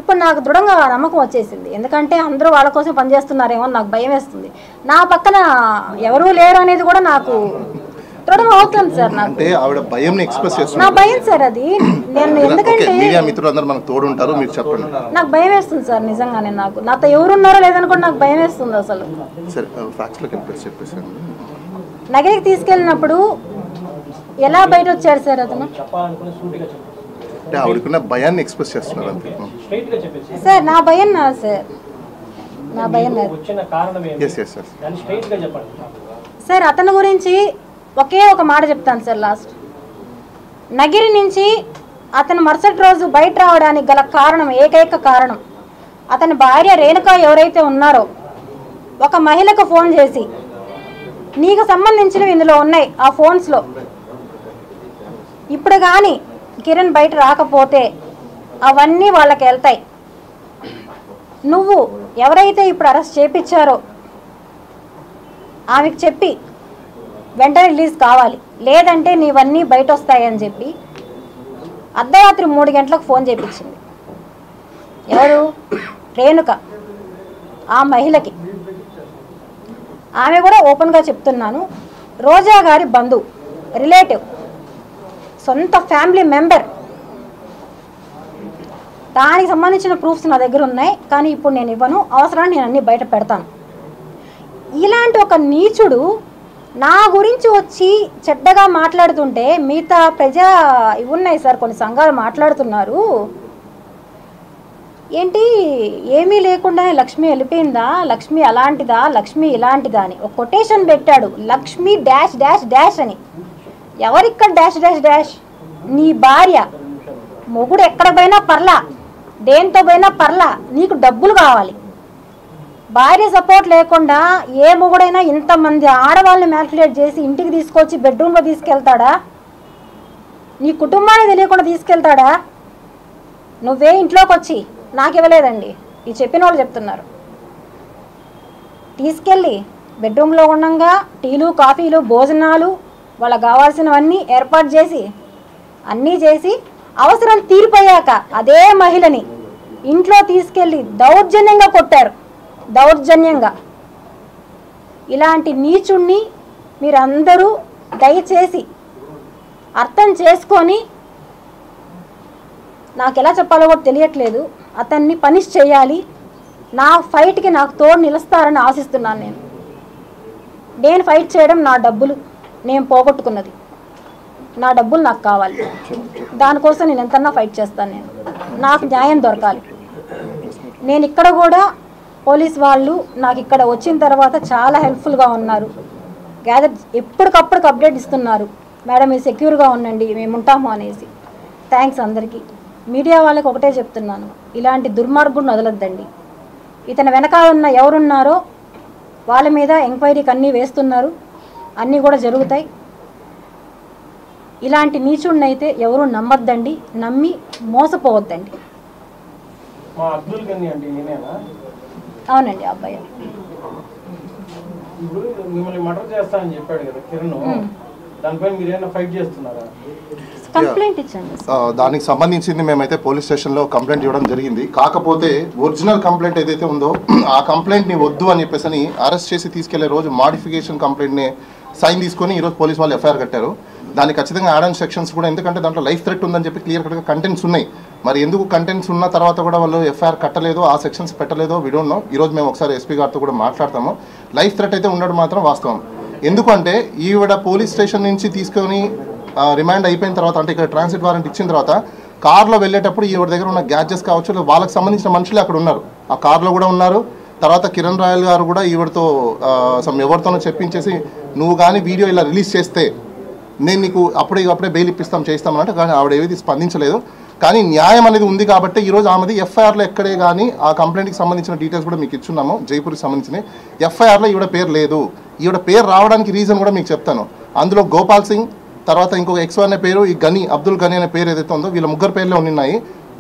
ఇప్పుడు నాకు దృఢంగా నమ్మకం వచ్చేసింది. ఎందుకంటే అందరూ వాళ్ళ కోసం పనిచేస్తున్నారేమో నాకు భయం వేస్తుంది. నా పక్కన ఎవరూ లేరు అనేది కూడా నాకు దృఢం అవుతుంది సార్. నాకు ఆవిడ భయం ఎక్స్‌ప్రెస్ చేస్తున్నారు. నా భయం సార్ అది. నేను ఎందుకంటే మీడియా మిత్రులందరూ మనకు తోడు ఉంటారు, మీరు చెప్పండి. నాకు భయం వేస్తుంది సార్ నిజంగానే. నాతో ఎవరున్నారో లేదని కూడా నాకు భయం వేస్తుంది అసలు. సరే ఫ్యాక్ట్స్‌లోకి చెప్పేసాను. నగరికి తీసుకెళ్ళినప్పుడు ఎలా బయట వచ్చారు సార్ అతను? అంటే ఆవిడకున్న భయాన్ని ఎక్స్‌ప్రెస్ చేస్తున్నారు అంతే సార్. నా భయం నా సార్, నా భయం సార్. అతని గురించి ఒకే ఒక మాట చెప్తాను సార్. లాస్ట్ నగిరి నుంచి అతను మరుసటి రోజు బయట రావడానికి గల కారణం, ఏకైక కారణం, అతని భార్య రేణుక ఎవరైతే ఉన్నారో ఒక మహిళకు ఫోన్ చేసి నీకు సంబంధించినవి ఇందులో ఉన్నాయి ఆ ఫోన్స్లో, ఇప్పుడు కానీ కిరణ్ బయట రాకపోతే అవన్నీ వాళ్ళకి వెళ్తాయి, నువ్వు ఎవరైతే ఇప్పుడు అరెస్ట్ చేపించారో ఆమెకు చెప్పి వెంటనే రిలీజ్ కావాలి, లేదంటే నీవన్నీ బయట వస్తాయని చెప్పి అర్ధరాత్రి 3 గంటలకు ఫోన్ చేయించింది. ఎవరు? రేణుక. ఆ మహిళకి ఆమె కూడా ఓపెన్గా చెప్తున్నాను, రోజా గారి బంధువు, రిలేటివ్, సొంత ఫ్యామిలీ మెంబర్. దానికి సంబంధించిన ప్రూఫ్స్ నా దగ్గర ఉన్నాయి, కానీ ఇప్పుడు నేను ఇవ్వను, అవసరాన్ని నేను అన్నీ బయట పెడతాను. ఇలాంటి ఒక నీచుడు నా గురించి వచ్చి చెడ్డగా మాట్లాడుతుంటే మిగతా ప్రజా ఇవి ఉన్నాయి సార్, కొన్ని సంఘాలు మాట్లాడుతున్నారు, ఏంటి ఏమీ లేకుండానే లక్ష్మి వెళ్ళిపోయిందా, లక్ష్మి అలాంటిదా, లక్ష్మి ఇలాంటిదా అని ఒక కొటేషన్ పెట్టాడు. లక్ష్మి డాష్ డాష్ డాష్ అని. ఎవరిక్కడ డాష్ డాష్ డాష్? నీ భార్య. మొగుడు ఎక్కడ పోయినా పర్లా, దేంతో పోయినా పర్లా, నీకు డబ్బులు కావాలి. భార్య సపోర్ట్ లేకుండా ఏ మొగుడైనా ఇంతమంది ఆడవాళ్ళని మ్యానిపులేట్ చేసి ఇంటికి తీసుకొచ్చి బెడ్రూమ్లో తీసుకెళ్తాడా? నీ కుటుంబాన్ని తెలియకుండా తీసుకెళ్తాడా? నువ్వే ఇంట్లోకి వచ్చి నాకు ఇవ్వలేదండి, ఈ చెప్పిన వాళ్ళు చెప్తున్నారు, తీసుకెళ్ళి బెడ్రూమ్లో ఉండగా టీలు కాఫీలు భోజనాలు వాళ్ళకి కావాల్సినవన్నీ ఏర్పాటు చేసి అన్నీ చేసి అవసరం తీరిపోయాక అదే మహిళని ఇంట్లో తీసుకెళ్ళి దౌర్జన్యంగా కొట్టారు. దౌర్జన్యంగా. ఇలాంటి నీచుణ్ణి మీరందరూ దయచేసి అర్థం చేసుకొని, నాకు ఎలా చెప్పాలో కూడా తెలియట్లేదు, అతన్ని పనిష్ చేయాలి. నా ఫైట్కి నాకు తోడు నిలుస్తారని ఆశిస్తున్నాను. నేను ఫైట్ చేయడం నా డబ్బులు, నేను పోగొట్టుకున్నది నా డబ్బులు నాకు కావాలి, దానికోసం నేను ఎంతన్నా ఫైట్ చేస్తాను. నాకు న్యాయం దొరకాలి. నేను ఇక్కడ కూడా పోలీస్ వాళ్ళు నాకు ఇక్కడ వచ్చిన తర్వాత చాలా హెల్ప్ఫుల్గా ఉన్నారు. గ్యాదర్ ఎప్పటికప్పుడు అప్డేట్ ఇస్తున్నారు, మేడం మీరు సెక్యూర్గా ఉండండి మేము ఉంటాము అనేసి. థ్యాంక్స్ అందరికీ. మీడియా వాళ్ళకి ఒకటే చెప్తున్నాను, ఇలాంటి దుర్మార్గుడిని వదలొద్దండి. ఇతని వెనకాల ఉన్న ఎవరున్నారో వాళ్ళ మీద ఎంక్వైరీకి అన్నీ వేస్తున్నారు, అన్నీ కూడా జరుగుతాయి. ఇలాంటి నీచుడిని అయితే ఎవరు నమ్మొద్దండి, నమ్మి మోసపోవద్దండి. అవునండి అబ్బాయి. కంప్లైంట్ ఇచ్చాను. దానికి సంబంధించింది మేమైతే పోలీస్ స్టేషన్లో కంప్లైంట్ ఇవ్వడం జరిగింది. కాకపోతే ఒరిజినల్ కంప్లైంట్ ఏదైతే ఉందో ఆ కంప్లైంట్ని వద్దు అని చెప్పేసి అరెస్ట్ చేసి తీసుకెళ్లే రోజు మాడిఫికేషన్ కంప్లైంట్ని సైన్ తీసుకొని ఈరోజు పోలీస్ వాళ్ళు ఎఫ్ఐఆర్ కట్టారు. దానికి ఖచ్చితంగా యాడ్ ఆన్ సెక్షన్స్ కూడా, ఎందుకంటే దాంట్లో లైఫ్ థ్రెట్ ఉందని చెప్పి క్లియర్ కట్గా కంటెంట్స్ ఉన్నాయి. మరి ఎందుకు కంటెంట్స్ ఉన్న తర్వాత కూడా వాళ్ళు ఎఫ్ఐఆర్ కట్టలేదో, ఆ సెక్షన్స్ పెట్టలేదో వి డోంట్ నో. ఈరోజు మేము ఒకసారి ఎస్పీ గారితో కూడా మాట్లాడతాము. లైఫ్ థ్రెట్ అయితే ఉండడం మాత్రం వాస్తవం. ఎందుకంటే ఈవిడ పోలీస్ స్టేషన్ నుంచి తీసుకొని రిమాండ్ అయిపోయిన తర్వాత, అంటే ఇక్కడ ట్రాన్సిట్ వారెంట్ ఇచ్చిన తర్వాత కార్లో వెళ్ళేటప్పుడు ఈవిడ దగ్గర ఉన్న గ్యాడ్జెట్స్ కావచ్చు, వాళ్ళకి సంబంధించిన మనుషులు అక్కడ ఉన్నారు, ఆ కార్లో కూడా ఉన్నారు. తర్వాత కిరణ్ రాయల్ గారు కూడా ఈవిడతో ఎవరితోనో చెప్పించేసి నువ్వు కానీ వీడియో ఇలా రిలీజ్ చేస్తే నేను నీకు అప్పుడే బెయిల్ ఇప్పిస్తాం చేస్తామన్నట్టు, కానీ ఆవిడ ఏది స్పందించలేదు. కానీ న్యాయం అనేది ఉంది కాబట్టి ఈరోజు ఆమెది ఎఫ్ఐఆర్లో ఎక్కడే కానీ ఆ కంప్లైంట్కి సంబంధించిన డీటెయిల్స్ కూడా మీకు ఇచ్చున్నాము. జైపూర్కి సంబంధించిన ఎఫ్ఐఆర్లో ఈవిడ పేరు లేదు. ఈవిడ పేరు రావడానికి రీజన్ కూడా మీకు చెప్తాను. అందులో గోపాల్ సింగ్, తర్వాత ఇంకొక ఎక్స్ అనే పేరు, ఈ గని అబ్దుల్ గని అనే పేరు ఏదైతే ఉందో వీళ్ళ ముగ్గురు పేర్లే ఉన్నాయి.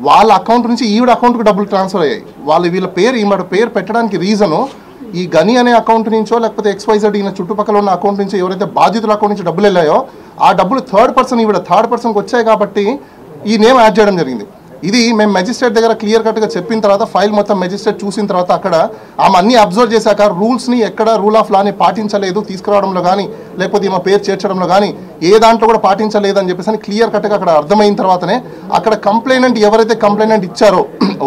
వాళ్ళ అకౌంట్ నుంచి ఈవిడ అకౌంట్కి డబ్బులు ట్రాన్స్ఫర్ అయ్యాయి. వీళ్ళ పేరు ఈవిడ పేరు పెట్టడానికి రీజను ఈ గని అనే అకౌంట్ నుంచో లేకపోతే XYZ ఈయన చుట్టుపక్కల ఉన్న అకౌంట్ నుంచి ఎవరైతే బాధితుల అకౌంట్ నుంచి డబ్బులు వెళ్ళాయో ఆ డబ్బులు థర్డ్ పర్సన్కి వచ్చాయి కాబట్టి ఈ నేమ్ యాడ్ చేయడం జరిగింది. ఇది మేము మెజిస్ట్రేట్ దగ్గర క్లియర్ కట్గా చెప్పిన తర్వాత ఫైల్ మొత్తం మెజిస్ట్రేట్ చూసిన తర్వాత అక్కడ ఆమె అన్ని అబ్జర్వ్ చేశాక రూల్స్ని ఎక్కడ రూల్ ఆఫ్ లాని పాటించలేదు తీసుకురావడంలో కానీ లేకపోతే ఈమె పేరు చేర్చడంలో కానీ ఏ దాంట్లో కూడా పాటించలేదు అని చెప్పేసి క్లియర్ కట్గా అక్కడ అర్థమైన తర్వాతనే అక్కడ కంప్లైనెంట్ ఎవరైతే కంప్లైనెంట్ ఇచ్చారో